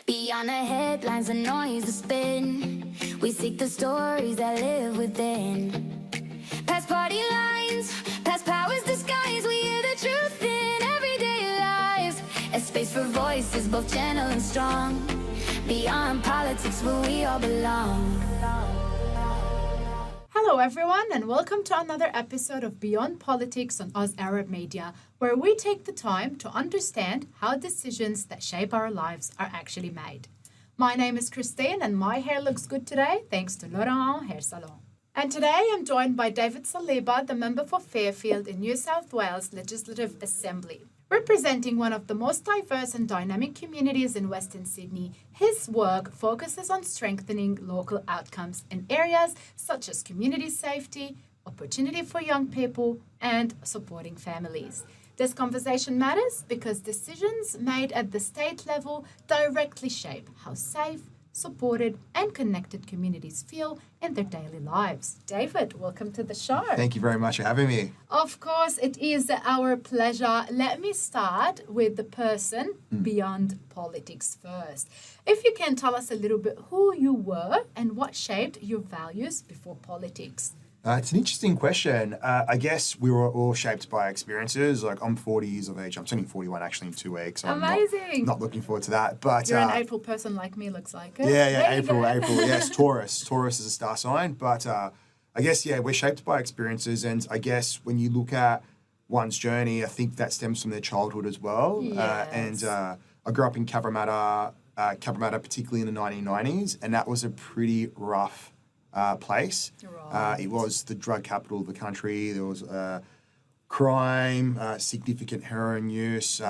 Beyond the headlines, the noise, the spin, we seek the stories that live within. Past party lines, past powers disguised, we hear the truth in everyday lives. A space for voices, both gentle and strong. Beyond politics, where we all belong. Hello everyone, and welcome to another episode of Beyond Politics on Oz Arab Media, where we take the time to understand how decisions that shape our lives are actually made. My name is Christine, and my hair looks good today thanks to Laurent Hair Salon. And today I'm joined by David Saliba, the member for Fairfield in New South Wales Legislative Assembly. Representing one of the most diverse and dynamic communities in Western Sydney, his work focuses on strengthening local outcomes in areas such as community safety, opportunity for young people, and supporting families. This conversation matters because decisions made at the state level directly shape how safe, supported, and connected communities feel in their daily lives. David, welcome to the show. Thank you very much for having me. Of course, it is our pleasure. Let me start with the person beyond politics first. If you can tell us a little bit who you were and what shaped your values before politics. It's an interesting question. I guess we were all shaped by experiences. Like, I'm 40 years of age. I'm turning 41 actually in 2 weeks. So Amazing. I'm not looking forward to that. But You're an April person like me, looks like it. Yeah, April. Yes, Taurus. Taurus is a star sign. But I guess, we're shaped by experiences. And I guess when you look at one's journey, I think that stems from their childhood as well. Yes. I grew up in Cabramatta, particularly in the 1990s. And that was a pretty rough place. Right. It was the drug capital of the country. There was crime, significant heroin use,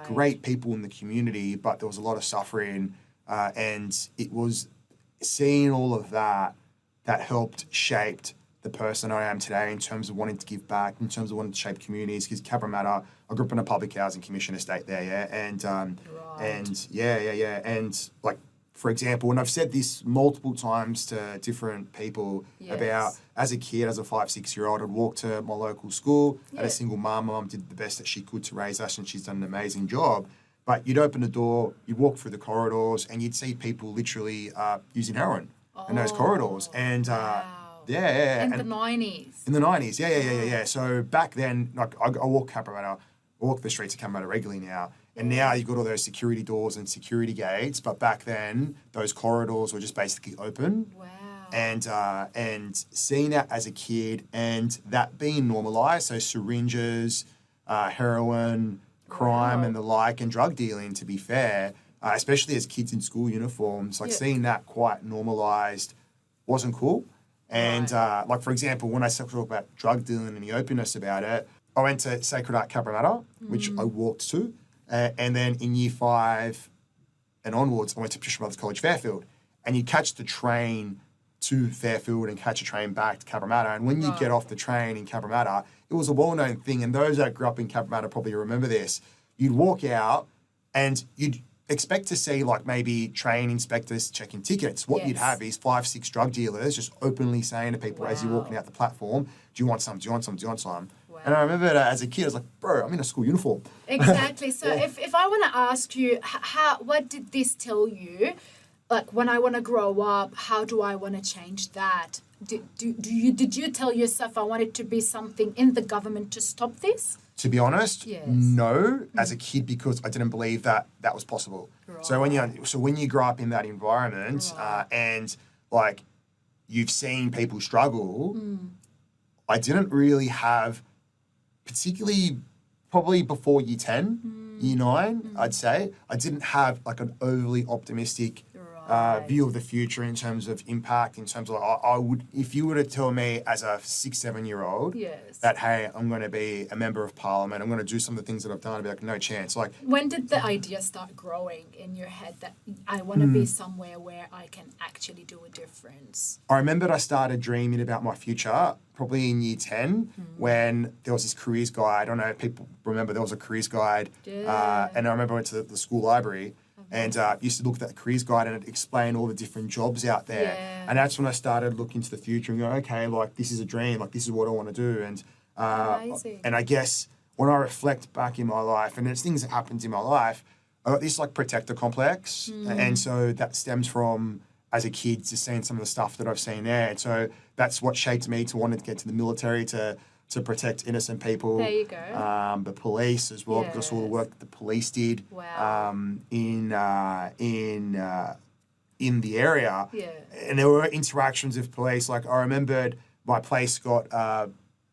great people in the community, but there was a lot of suffering. And it was seeing all of that helped shape the person I am today in terms of wanting to give back, in terms of wanting to shape communities. Because Cabramatta, I grew up in a public housing commission estate there, and like, for example, and I've said this multiple times to different people about, as a kid, as a 5-6-year-old, I'd walk to my local school. I had a single mum. My mum did the best that she could to raise us, and she's done an amazing job. But you'd open the door, you'd walk through the corridors, and you'd see people literally using heroin in those corridors. And In the 90s. In the 90s, yeah. So back then, like, I walk the streets of Cabramatta regularly now. And now you've got all those security doors and security gates, but back then those corridors were just basically open. Wow. And seeing that as a kid and that being normalised, so syringes, heroin, crime and the like, and drug dealing, to be fair, especially as kids in school uniforms, like seeing that quite normalised wasn't cool. And like, for example, when I talk about drug dealing and the openness about it, I went to Sacred Heart Cabramatta, which I walked to. And then in year 5 and onwards, I went to Patricia Brothers College, Fairfield. And you catch the train to Fairfield and catch a train back to Cabramatta. And when you get off the train in Cabramatta, it was a well-known thing. And those that grew up in Cabramatta probably remember this. You'd walk out and you'd expect to see, like, maybe train inspectors checking tickets. What you'd have is 5-6 drug dealers just openly saying to people as you're walking out the platform, do you want some? Do you want some? Do you want some? And I remember that as a kid, I was like, bro, I'm in a school uniform. Exactly. So if I want to ask you, what did this tell you? Like, when I want to grow up, how do I want to change that? Did you tell yourself I wanted to be something in the government to stop this? To be honest, no, as a kid, because I didn't believe that was possible. Right. So when you grow up in that environment and, like, you've seen people struggle, I didn't really have, particularly probably before year 10, year 9, I'd say, I didn't have, like, an overly optimistic view of the future in terms of impact, in terms of, I would, if you were to tell me as a 6-7-year-old that, hey, I'm going to be a member of parliament, I'm going to do some of the things that I've done, I'd be like, no chance. Like, when did the idea start growing in your head that I want to be somewhere where I can actually do a difference? I remember I started dreaming about my future probably in year 10 when there was this careers guide. I don't know if people remember, there was a careers guide. And I remember I went to the school library and used to look at that careers guide and it explained all the different jobs out there. And that's when I started looking to the future and going, okay, like, this is a dream, like, this is what I want to do. And I guess when I reflect back in my life, and there's things that happened in my life, I got this like protector complex, and so that stems from as a kid just seeing some of the stuff that I've seen there, and so that's what shaped me to want to get to the military to protect innocent people. There you go. The police as well, because all the work that the police did in the area. Yeah. And there were interactions with police. Like I remembered my place got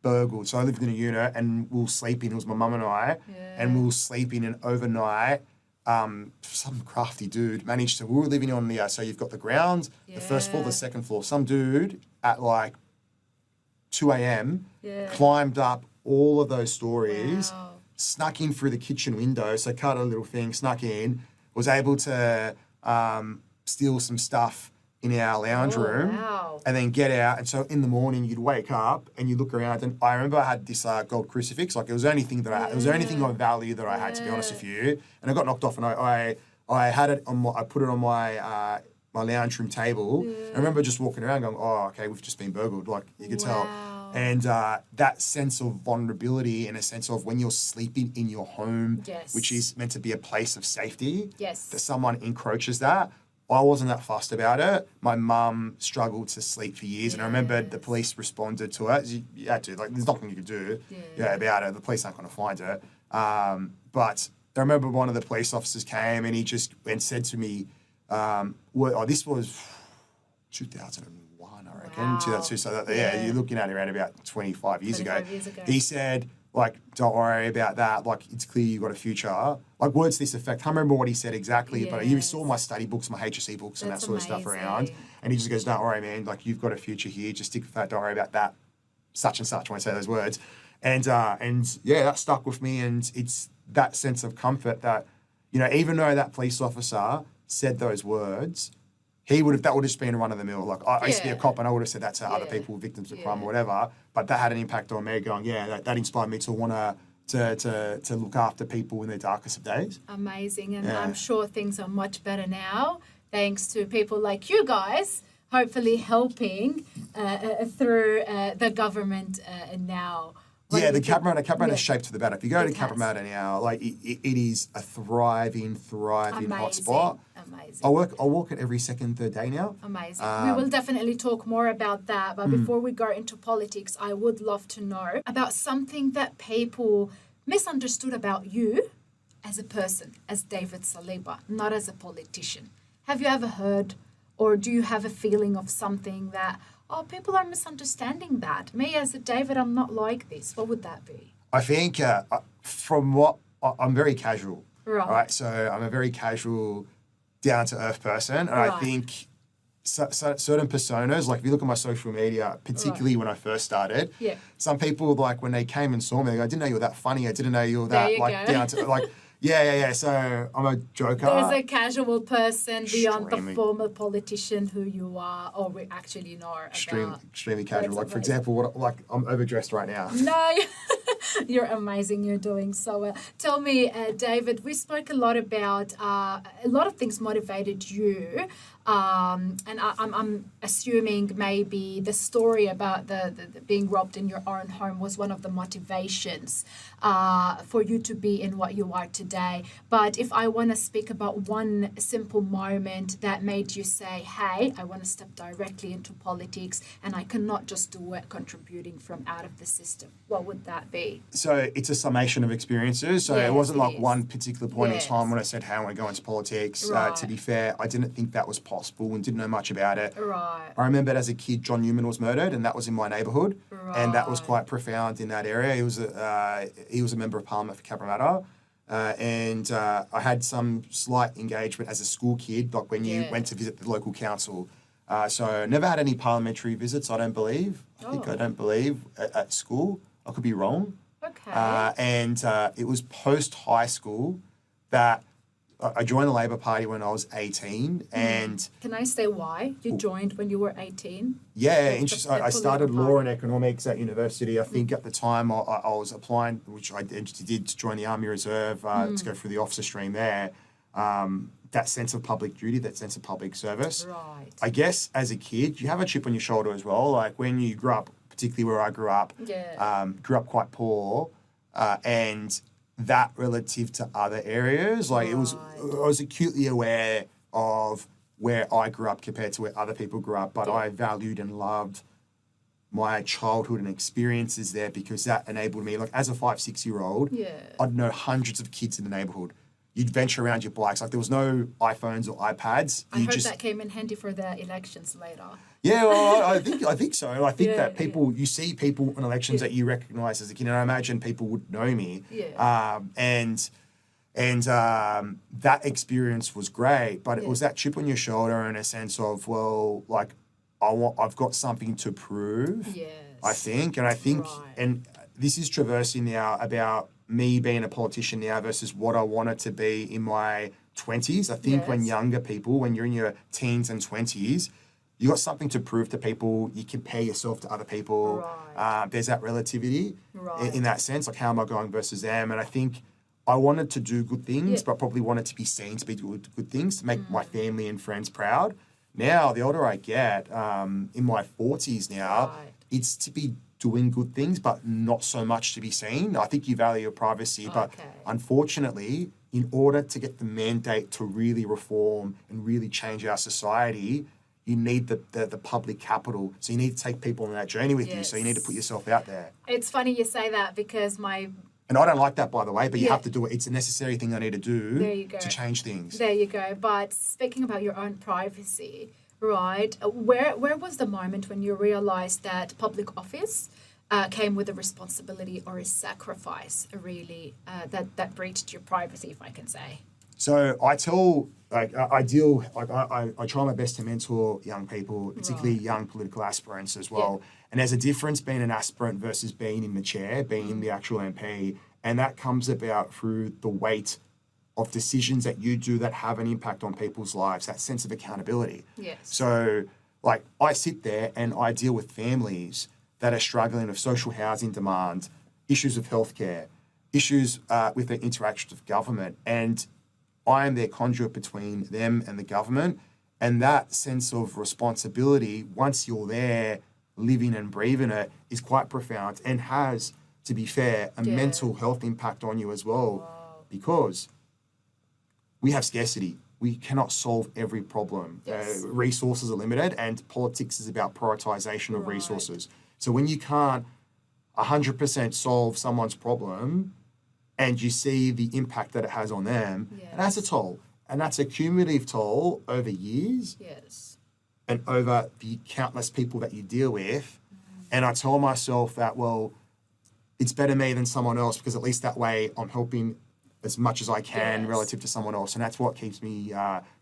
burgled. So I lived in a unit and we were sleeping. It was my mum and I. Yeah. And we were sleeping, and overnight, some crafty dude managed to, we were living on the, so you've got the ground, the first floor, the second floor. Some dude at like 2 a.m. climbed up all of those stories, snuck in through the kitchen window, so cut a little thing, snuck in, was able to steal some stuff in our lounge room and then get out. And so in the morning you'd wake up and you look around, and I remember I had this gold crucifix. Like it was the only thing that it was the only thing of value that I had, to be honest with you. And I got knocked off, and I had it on I put it on my my lounge room table. I remember just walking around going, oh, okay, we've just been burgled. Like you could tell. And that sense of vulnerability, and a sense of when you're sleeping in your home, which is meant to be a place of safety, that someone encroaches that. I wasn't that fussed about it. My mum struggled to sleep for years, and I remember the police responded to it. You had to, like, there's nothing you could do about it. The police aren't going to find it. But I remember one of the police officers came, and he just said to me, this was 2001, I reckon, 2002. So you're looking at it around about 25 years ago. He said, like, don't worry about that. Like, it's clear you've got a future. Like, words to this effect. I can't remember what he said exactly, but he saw my study books, my HSC books, and that sort of stuff around. And he just goes, don't worry, man. Like, you've got a future here. Just stick with that. Don't worry about that. Such and such, when I say those words. And that stuck with me. And it's that sense of comfort that, you know, even though that police officer said those words, that would have just been a run of the mill. Like I used to be a cop, and I would have said that to other people, victims of crime or whatever. But that had an impact on me. Going, that inspired me to want to look after people in their darkest of days. Amazing, and I'm sure things are much better now, thanks to people like you guys, hopefully helping through the government now. The Cabramatta has shaped for the better. If you go to Cabramatta now, like it is a thriving hotspot. Amazing. I walk it every second, third day now. Amazing. We will definitely talk more about that. But before we go into politics, I would love to know about something that people misunderstood about you as a person, as David Saliba, not as a politician. Have you ever heard, or do you have a feeling of something that, people are misunderstanding that? Me as a David, I'm not like this. What would that be? I think from what I'm very casual. Right. So I'm a very casual, down-to-earth person. And I think certain personas, like if you look at my social media, particularly when I first started, some people, like when they came and saw me, they go, I didn't know you were that funny. I didn't know you were that down to, like, So I'm a joker. There's a casual person beyond the former politician who you are, or we actually know about. Extremely casual. Like, for example, I'm overdressed right now. No, you're amazing. You're doing so well. Tell me, David, we spoke a lot about a lot of things motivated you. And I'm assuming maybe the story about the being robbed in your own home was one of the motivations for you to be in what you are today. But if I want to speak about one simple moment that made you say, hey, I want to step directly into politics and I cannot just do it contributing from out of the system, what would that be? So it's a summation of experiences. So it wasn't like one particular point in time when I said, hey, I want to go into politics. To be fair, I didn't think that was possible and didn't know much about it. Right. I remember as a kid, John Newman was murdered, and that was in my neighbourhood, and that was quite profound in that area. He was a member of Parliament for Cabramatta, and I had some slight engagement as a school kid, like when you went to visit the local council. So never had any parliamentary visits, I don't believe. I don't believe at school. I could be wrong. Okay. And it was post high school that I joined the Labor Party when I was 18, and... Can I say why you joined when you were 18? Yeah, interesting. I started law and economics at university. I think at the time I was applying, which I did to join the Army Reserve, to go through the officer stream there. That sense of public duty, that sense of public service. Right. I guess as a kid, you have a chip on your shoulder as well. Like when you grew up, particularly where I grew up, grew up quite poor, and that relative to other areas. Like I was acutely aware of where I grew up compared to where other people grew up, but I valued and loved my childhood and experiences there because that enabled me, like as a 5-6-year-old, I'd know hundreds of kids in the neighborhood. You'd venture around your bikes. Like there was no iPhones or iPads. I heard that came in handy for the elections later. Yeah, well, I think so. I think that people, you see people in elections that you recognise as a kid, and I imagine people would know me. And that experience was great, but it was that chip on your shoulder and a sense of, well, like I've got something to prove. Yes. I think, and this is traversing now about me being a politician now versus what I wanted to be in my 20s. I think when younger people, when you're in your teens and 20s, you got something to prove to people. You compare yourself to other people. There's that relativity in that sense, like how am I going versus them? And I think I wanted to do good things, but probably wanted to be seen to be doing good things to make my family and friends proud. Now, the older I get, in my 40s now, it's to be doing good things, but not so much to be seen. I think you value your privacy, but unfortunately, in order to get the mandate to really reform and really change our society, you need the public capital. So you need to take people on that journey with you. So you need to put yourself out there. It's funny you say that because and I don't like that, by the way, but you have to do it. It's a necessary thing I need to do to change things. There you go. But speaking about your own privacy, right, where was the moment when you realized that public office came with a responsibility or a sacrifice, really, that breached your privacy, if I can say? So I try my best to mentor young people, particularly young political aspirants as well. And there's a difference being an aspirant versus being in the chair, being the actual MP. And that comes about through the weight of decisions that you do that have an impact on people's lives, that sense of accountability. Yes. So like I sit there and I deal with families that are struggling with social housing demand, issues of healthcare, issues with the interactions of government. And I am their conduit between them and the government. And that sense of responsibility, once you're there, living and breathing it, is quite profound and has, to be fair, a mental health impact on you as well. Because we have scarcity. We cannot solve every problem. Resources are limited and politics is about prioritization of resources. So when you can't 100% solve someone's problem, and you see the impact that it has on them, and that's a toll. And that's a cumulative toll over years and over the countless people that you deal with. And I tell myself that, well, it's better me than someone else because at least that way I'm helping as much as I can relative to someone else. And that's what keeps me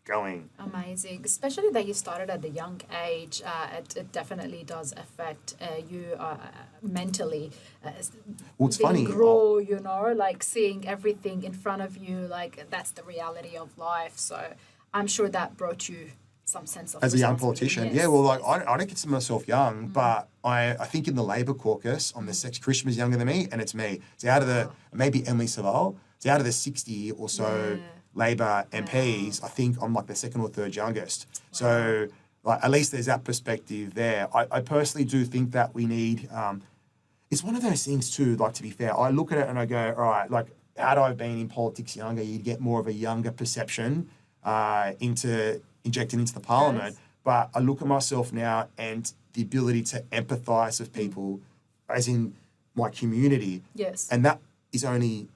going. Amazing. Especially that you started at a young age. It definitely does affect you mentally. Well, it's funny. Grow, like seeing everything in front of you, like that's the reality of life. So I'm sure that brought you some sense of as a young politician. Yes. Yeah, well, like I don't consider myself young, but I think in the Labor caucus on the sex, Christian is younger than me, and it's me. It's out of the, maybe Emily Savelle, it's out of the 60 or so Labor MPs, I think I'm like the second or third youngest. So like at least there's that perspective there. I personally do think that we need, it's one of those things too, like to be fair, I look at it and I go, all right, like had I been in politics younger, you'd get more of a younger perception injected into the parliament. But I look at myself now and the ability to empathise with people, as in my community. And that is I'm only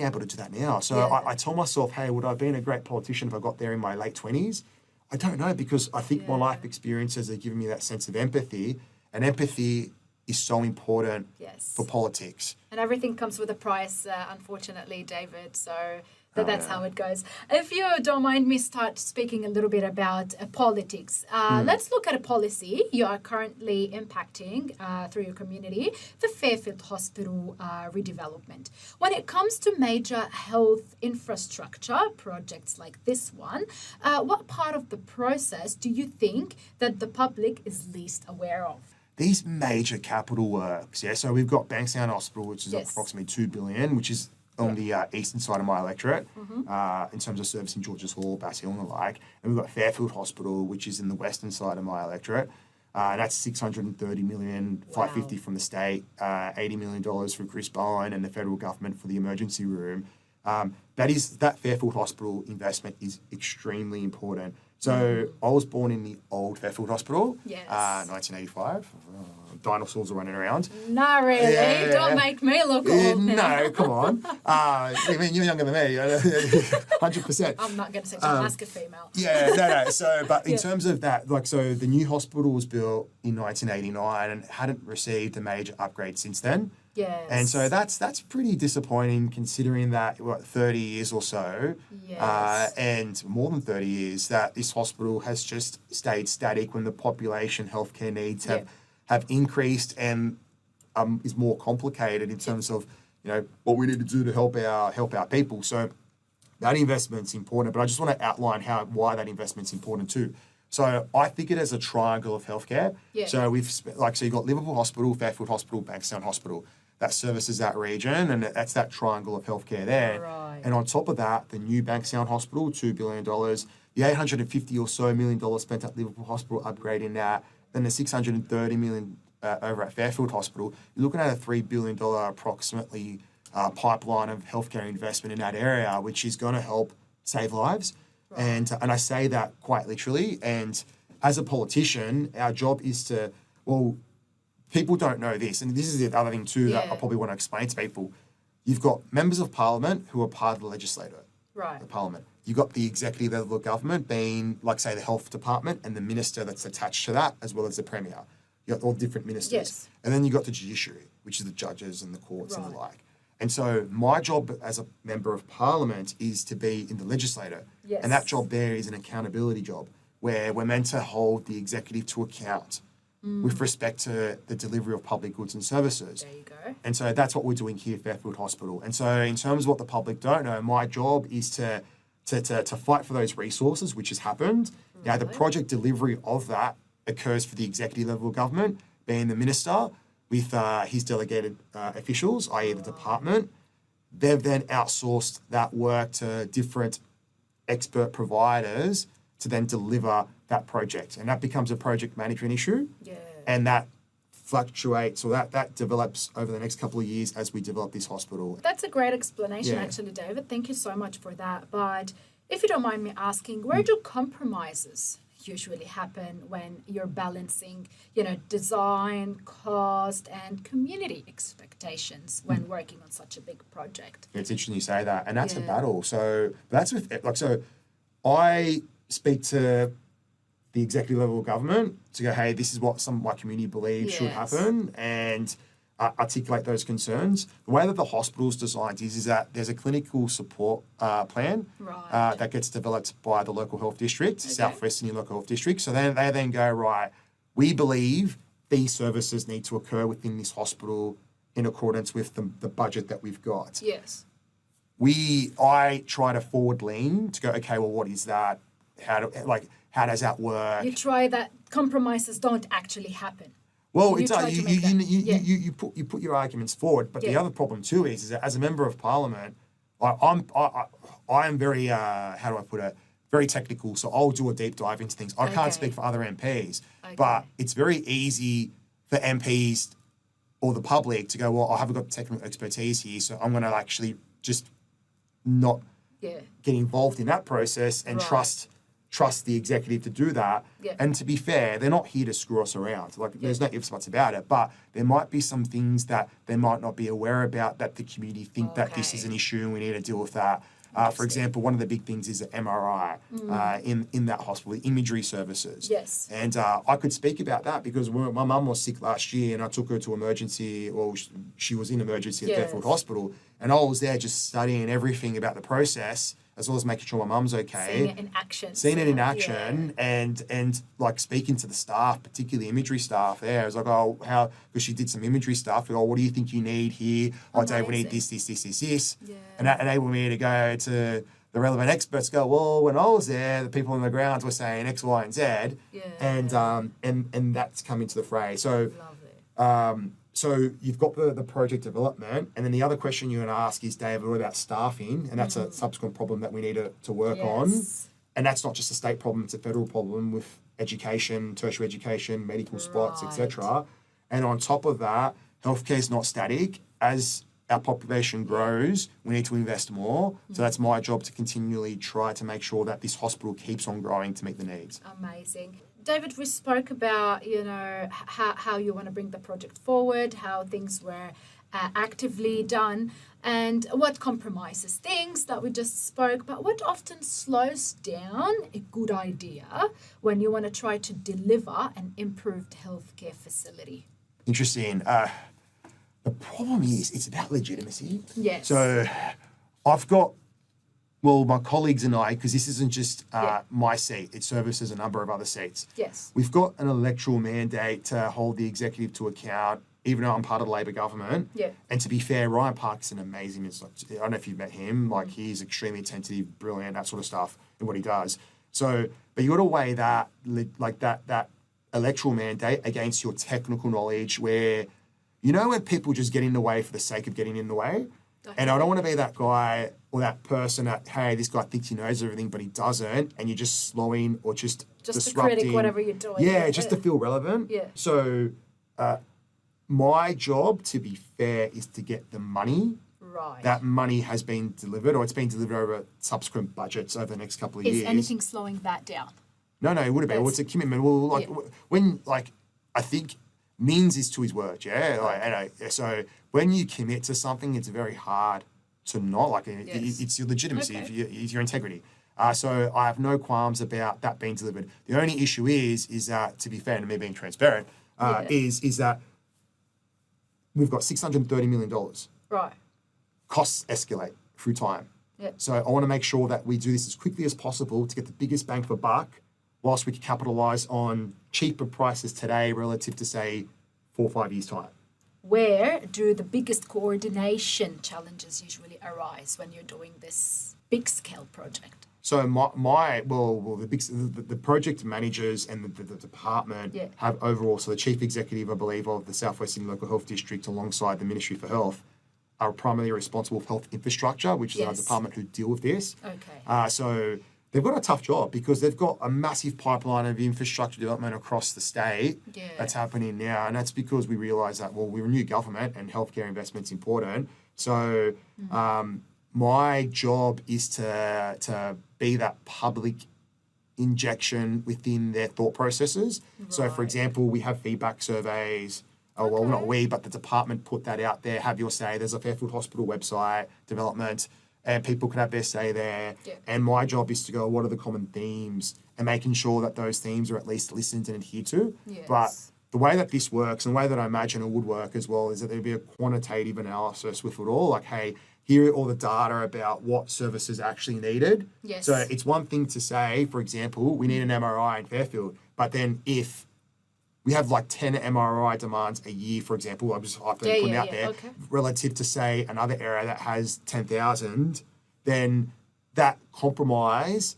able to do that now. So I tell myself, hey, would I have been a great politician if I got there in my late 20s? I don't know, because I think my life experiences have given me that sense of empathy, and empathy is so important for politics. And everything comes with a price, unfortunately, David. So that's how it goes. If you don't mind me start speaking a little bit about politics. Let's look at a policy you are currently impacting through your community, the Fairfield Hospital redevelopment. When it comes to major health infrastructure projects like this one, what part of the process do you think that the public is least aware of? These major capital works, so we've got Bankstown Hospital, which is approximately $2 billion, which is on the eastern side of my electorate, in terms of servicing Georges Hall, Bass Hill and the like. And we've got Fairfield Hospital, which is in the western side of my electorate. That's 630 million, 550 from the state, $80 million from Chris Bowen and the federal government for the emergency room. That Fairfield Hospital investment is extremely important. So I was born in the old Fairfield Hospital, 1985. Dinosaurs are running around. Not really. Yeah. Don't make me look old now. No, come on. I mean, you're younger than me, 100%. I'm not going to say ask a female. Yeah, no. So, but in terms of that, so the new hospital was built in 1989 and hadn't received a major upgrade since then. Yes. And so that's pretty disappointing considering that, 30 years or so, and more than 30 years, that this hospital has just stayed static when the population healthcare needs have increased and is more complicated in terms of, what we need to do to help our people. So that investment's important, but I just want to outline why that investment's important too. So I think it as a triangle of healthcare. Yeah. So so you've got Liverpool Hospital, Fairfield Hospital, Bankstown Hospital. That services that region, and that's that triangle of healthcare there. Right. And on top of that, the new Bankstown Hospital, $2 billion, the $850 or so million spent at Liverpool Hospital upgrading that, then the $630 million over at Fairfield Hospital. You're looking at a $3 billion approximately pipeline of healthcare investment in that area, which is going to help save lives. Right. And I say that quite literally. And as a politician, our job is to, people don't know this, and this is the other thing too that I probably want to explain to people. You've got members of parliament who are part of the legislature, the parliament. You've got the executive level of government being, like, say, the health department and the minister that's attached to that, as well as the premier. You've got all different ministers. Yes. And then you've got the judiciary, which is the judges and the courts and the like. And so my job as a member of parliament is to be in the legislature. Yes. And that job there is an accountability job where we're meant to hold the executive to account with respect to the delivery of public goods and services. There you go. And so that's what we're doing here at Fairfield Hospital. And so in terms of what the public don't know, my job is to fight for those resources, which has happened. Really? Now, the project delivery of that occurs for the executive level of government, being the minister with his delegated officials, i.e. the department. They've then outsourced that work to different expert providers to then deliver that project. And that becomes a project management issue. Yeah. And that fluctuates, or that develops over the next couple of years as we develop this hospital. That's a great explanation, actually, David. Thank you so much for that. But if you don't mind me asking, where do compromises usually happen when you're balancing, design, cost, and community expectations when working on such a big project? It's interesting you say that, and that's a battle. So that's I speak to the executive level of government to go, hey, this is what some of my community believes should happen, and articulate those concerns. The way that the hospital's designed is that there's a clinical support plan that gets developed by the local health district, South Western Local Health District. So then they then go, right, we believe these services need to occur within this hospital in accordance with the budget that we've got. Yes. I try to forward lean to go, okay, well, what is that? How does that work? You try that compromises don't actually happen. Well, it's you put your arguments forward, but the other problem too is that as a member of parliament, I'm very how do I put it? Very technical. So I'll do a deep dive into things. I can't speak for other MPs, but it's very easy for MPs or the public to go, well, I haven't got the technical expertise here, so I'm going to actually just not get involved in that process and trust the executive to do that. Yeah. And to be fair, they're not here to screw us around. There's no ifs, buts about it. But there might be some things that they might not be aware about that the community think that this is an issue and we need to deal with that. For example, one of the big things is the MRI in that hospital, the imagery services. Yes. And I could speak about that because my mum was sick last year and I took her to emergency, or she was in emergency at Fairfield Hospital. And I was there just studying everything about the process, as well as making sure my mum's okay. Seeing it in action. And like speaking to the staff, particularly imagery staff there. I was like, because she did some imagery stuff. What do you think you need here? Dave, we need this. Yeah. And that enabled me to go to the relevant experts, well, when I was there, the people on the ground were saying X, Y, and Z. Yeah. And that's come into the fray. So, so you've got the project development, and then the other question you're going to ask is, David, what about staffing? And that's a subsequent problem that we need to work on. And that's not just a state problem, it's a federal problem with education, tertiary education, medical spots, etc. And on top of that, healthcare is not static. As our population grows, we need to invest more. So that's my job to continually try to make sure that this hospital keeps on growing to meet the needs. Amazing. David, we spoke about, how you want to bring the project forward, how things were actively done, and what compromises things that we just spoke. But what often slows down a good idea when you want to try to deliver an improved healthcare facility? Interesting. The problem is it's about legitimacy. Yes. So I've got, my colleagues and I, because this isn't just my seat, it services a number of other seats. Yes. We've got an electoral mandate to hold the executive to account, even though I'm part of the Labor government. Yeah. And to be fair, Ryan Park's an amazing, I don't know if you've met him, like he's extremely attentive, brilliant, that sort of stuff in what he does. So, but you got to weigh that, like that electoral mandate against your technical knowledge where, when people just get in the way for the sake of getting in the way. And I don't want to be that guy or that person that, hey, this guy thinks he knows everything, but he doesn't, and you're just slowing or just disrupting. To critic whatever you're doing. Yeah, just to feel relevant. Yeah. So my job, to be fair, is to get the money. Right. That money has been delivered, or it's been delivered over subsequent budgets over the next couple of years. Is anything slowing that down? No, it would have been. Well, it's a commitment. Well, I think Mins is to his word, yeah? So when you commit to something, it's very hard to not. It's your legitimacy, it's your integrity. So I have no qualms about that being delivered. The only issue is that, to be fair, and me being transparent, is that we've got $630 million. Right. Costs escalate through time. Yep. So I want to make sure that we do this as quickly as possible to get the biggest bang for buck, whilst we can capitalise on cheaper prices today relative to, say, 4 or 5 years' time. Where do the biggest coordination challenges usually arise when you're doing this big-scale project? So the project managers and the department have overall, so the chief executive, I believe, of the South West Sydney Local Health District alongside the Ministry for Health are primarily responsible for health infrastructure, which is our department who deal with this. Okay. So they've got a tough job because they've got a massive pipeline of infrastructure development across the state that's happening now. And that's because we realise that, we're a new government and healthcare investment's important. So my job is to be that public injection within their thought processes. Right. So, for example, we have feedback surveys. Not we, but the department put that out there. Have your say. There's a Fairfield Hospital website development, and people can have their say there. Yeah. And my job is to go, what are the common themes, and making sure that those themes are at least listened and adhered to. Yes. But the way that this works, and the way that I imagine it would work as well, is that there'd be a quantitative analysis with it all. Like, hey, here are all the data about what services actually needed. Yes. So it's one thing to say, for example, we need an MRI in Fairfield, but then if we have 10 MRI demands a year, for example, I'm just putting out there, relative to, say, another area that has 10,000, then that compromise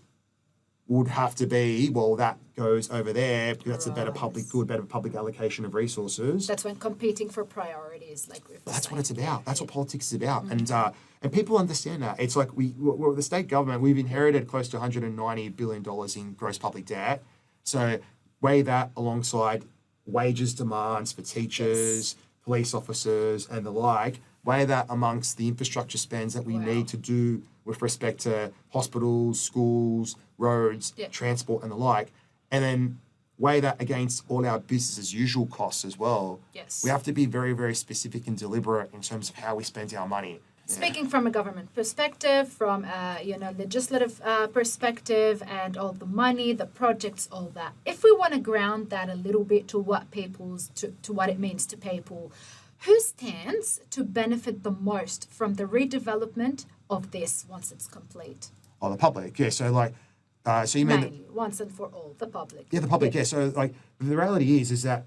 would have to be, that goes over there because that's a better public good, better public allocation of resources. That's when competing for priorities, that's what it's about. That's what politics is about. Mm-hmm. And people understand that. It's like we're the state government, we've inherited close to $190 billion in gross public debt. So weigh that alongside wages demands for teachers, police officers, and the like. Weigh that amongst the infrastructure spends that we need to do with respect to hospitals, schools, roads, transport, and the like. And then weigh that against all our business as usual costs as well. Yes. We have to be very, very specific and deliberate in terms of how we spend our money. Speaking from a government perspective, from a legislative perspective, and all the money, the projects, all that. If we want to ground that a little bit to what it means to people, who stands to benefit the most from the redevelopment of this once it's complete? Oh, the public. Yeah. So so you mean mainly, once and for all, the public. Yeah, the public. Yeah. So the reality is that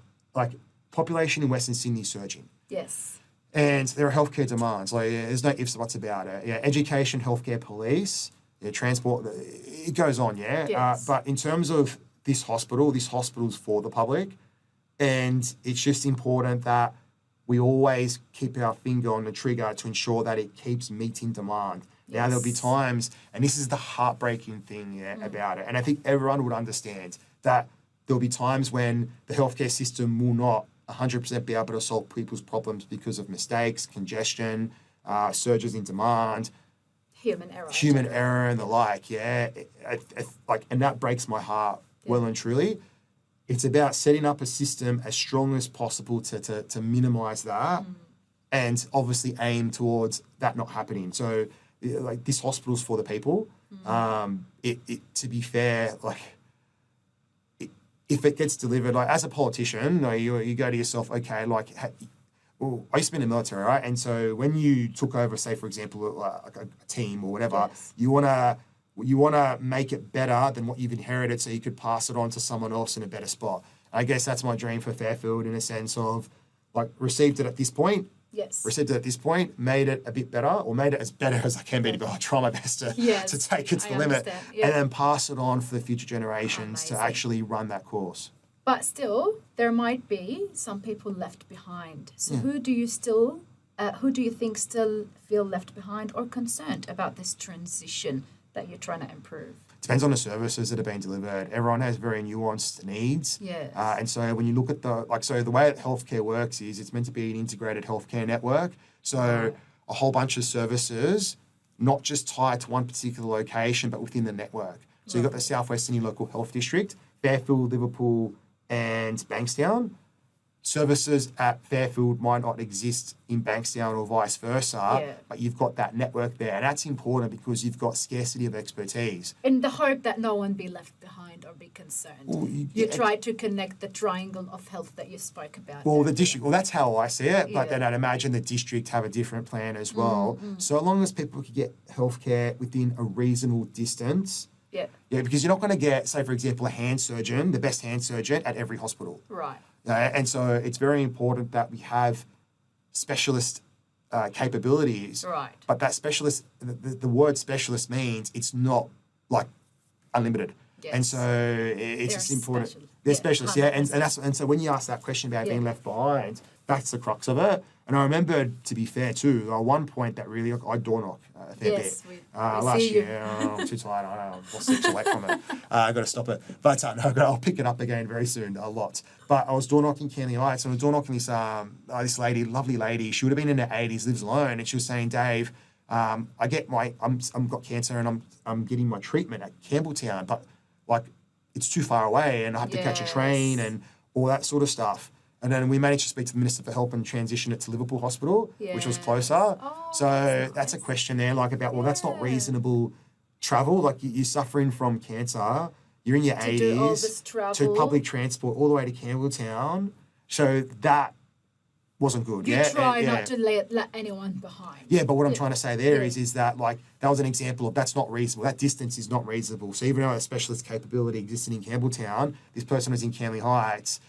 population in Western Sydney is surging. Yes. And there are healthcare demands. There's no ifs or buts about it. Yeah, education, healthcare, police, transport. It goes on. Yeah. Yes. But in terms of this hospital's for the public, and it's just important that we always keep our finger on the trigger to ensure that it keeps meeting demand. Now there'll be Yes. times, and this is the heartbreaking thing about it, and I think everyone would understand that there'll be times when the healthcare system will not 100% be able to solve people's problems because of mistakes, congestion, surges in demand, Human error. and the like. And that breaks my heart well and truly. It's about setting up a system as strong as possible to minimize that, and obviously aim towards that not happening. So, like, this hospital's for the people. To be fair, like, if it gets delivered, like, as a politician, you go to yourself, okay, like, well, I used to be in the military, right? And so when you took over, say, for example, like a team or whatever, you wanna make it better than what you've inherited, so you could pass it on to someone else in a better spot. I guess that's my dream for Fairfield, in a sense of, like, received it at this point, made it a bit better, or made it as better as I can be, but I'll try my best to take it to the limit, and then pass it on for the future generations to actually run that course. But still, there might be some people left behind. So who do you think still feel left behind or concerned about this transition that you're trying to improve? Depends on the services that are being delivered. Everyone has very nuanced needs. Yes. And so when you look at the way that healthcare works is it's meant to be an integrated healthcare network. So a whole bunch of services, not just tied to one particular location, but within the network. So you've got the South West Sydney Local Health District, Fairfield, Liverpool, and Bankstown. Services at Fairfield might not exist in Bankstown or vice versa, but you've got that network there. And that's important because you've got scarcity of expertise. In the hope that no one be left behind or be concerned. Well, you try to connect the triangle of health that you spoke about. Well, the district, that's how I see it. But then I'd imagine the district have a different plan as well. So long as people can get healthcare within a reasonable distance. Yeah, because you're not going to get, say, for example, a hand surgeon, the best hand surgeon at every hospital. Right. And so it's very important that we have specialist capabilities. Right. But that specialist, the word specialist means it's not like unlimited. Yes. And so it's just important. Special. They're specialists, and so when you ask that question about being left behind, that's the crux of it. And I remember, to be fair too, at one point that really, I door knock a fair bit. We last see year, I'm too tired, I was 6 away from it. I got to stop it. But I'll pick it up again very soon, a lot. But I was door knocking Canley Heights, and I was door knocking this lady, lovely lady. She would have been in her 80s, lives alone, and she was saying, Dave, I've got cancer, and I'm getting my treatment at Campbelltown, but like it's too far away, and I have to catch a train and all that sort of stuff. And then we managed to speak to the Minister for Health and transition it to Liverpool Hospital, which was closer. Oh, so that's a question there, like about, well, that's not reasonable travel. Like you're suffering from cancer, you're in your 80s, do all this travel. to public transport all the way to Campbelltown. So that wasn't good. You try not to let anyone behind. Yeah, but what I'm trying to say there is that, like, that was an example of that's not reasonable. That distance is not reasonable. So even though a specialist capability existed in Campbelltown, this person was in Canley Heights,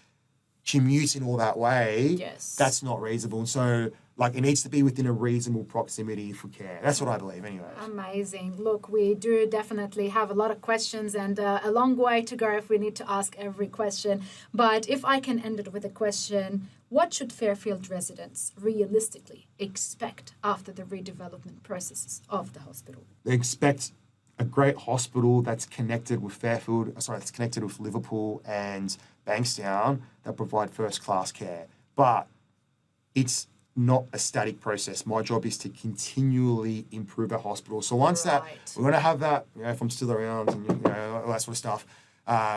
commuting all that way, that's not reasonable. And so, like, it needs to be within a reasonable proximity for care. That's what I believe anyway. Amazing. Look, we do definitely have a lot of questions and a long way to go if we need to ask every question. But if I can end it with a question, what should Fairfield residents realistically expect after the redevelopment processes of the hospital? They expect a great hospital that's connected with that's connected with Liverpool and Bankstown that provide first-class care. But it's not a static process. My job is to continually improve our hospital. So once that, we're going to have that, if I'm still around and, all that sort of stuff,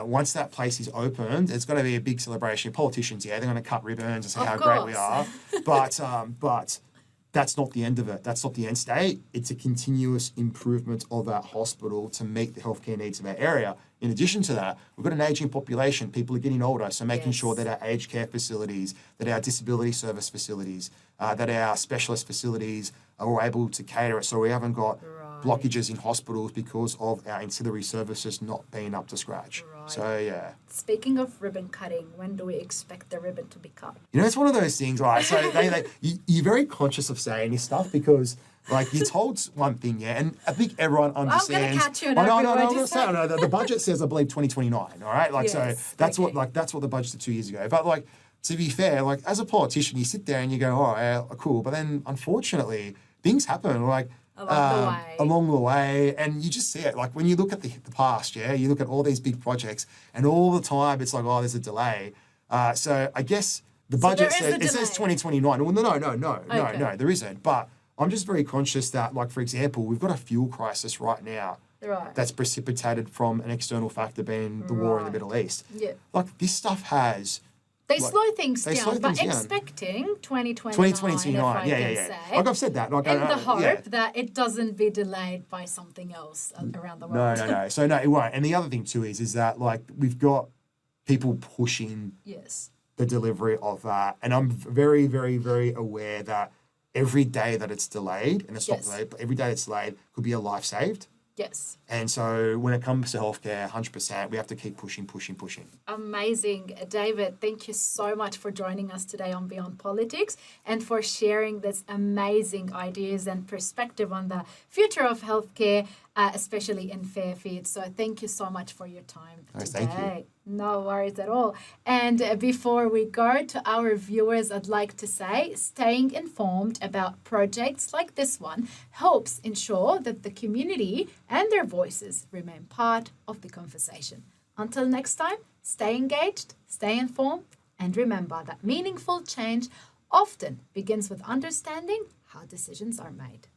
once that place is opened, it's going to be a big celebration. Politicians, they're going to cut ribbons and say how great we are. But that's not the end of it. That's not the end state. It's a continuous improvement of that hospital to meet the healthcare needs of our area. In addition to that, we've got an ageing population. People are getting older, so making sure that our aged care facilities, that our disability service facilities, that our specialist facilities are able to cater it, so we haven't got blockages in hospitals because of our ancillary services not being up to scratch. So, yeah. Speaking of ribbon cutting, when do we expect the ribbon to be cut? It's one of those things, right? So you're very conscious of saying this stuff because, like, you're told one thing, and I think everyone understands. I'm going to catch you in every No, the budget says, I believe, 2029, all right? Like, so that's what the budget said 2 years ago. But, like, to be fair, like, as a politician, you sit there and you go, oh, yeah, cool. But then, unfortunately, things happen. Like, along the way. And you just see it. Like when you look at the past, you look at all these big projects and all the time it's like, oh, there's a delay. So I guess the budget says 2029. Well, no, there isn't. But I'm just very conscious that, like, for example, we've got a fuel crisis right now. Right. That's precipitated from an external factor being the war in the Middle East. Yeah. Like this stuff has... They slow things down, but expecting 2029, yeah. Like I've said that. Like, in the hope that it doesn't be delayed by something else around the world. No. So no, it won't. And the other thing too is that like we've got people pushing the delivery of that. And I'm very, very, very aware that every day that it's delayed, and it's not delayed, but every day it's delayed could be a life saved. Yes. And so when it comes to healthcare, 100%, we have to keep pushing. Amazing. David, thank you so much for joining us today on Beyond Politics and for sharing this amazing ideas and perspective on the future of healthcare, especially in Fairfield. So thank you so much for your time today. Thank you. No worries at all. And before we go to our viewers, I'd like to say staying informed about projects like this one helps ensure that the community and their voices remain part of the conversation. Until next time, stay engaged, stay informed, and remember that meaningful change often begins with understanding how decisions are made.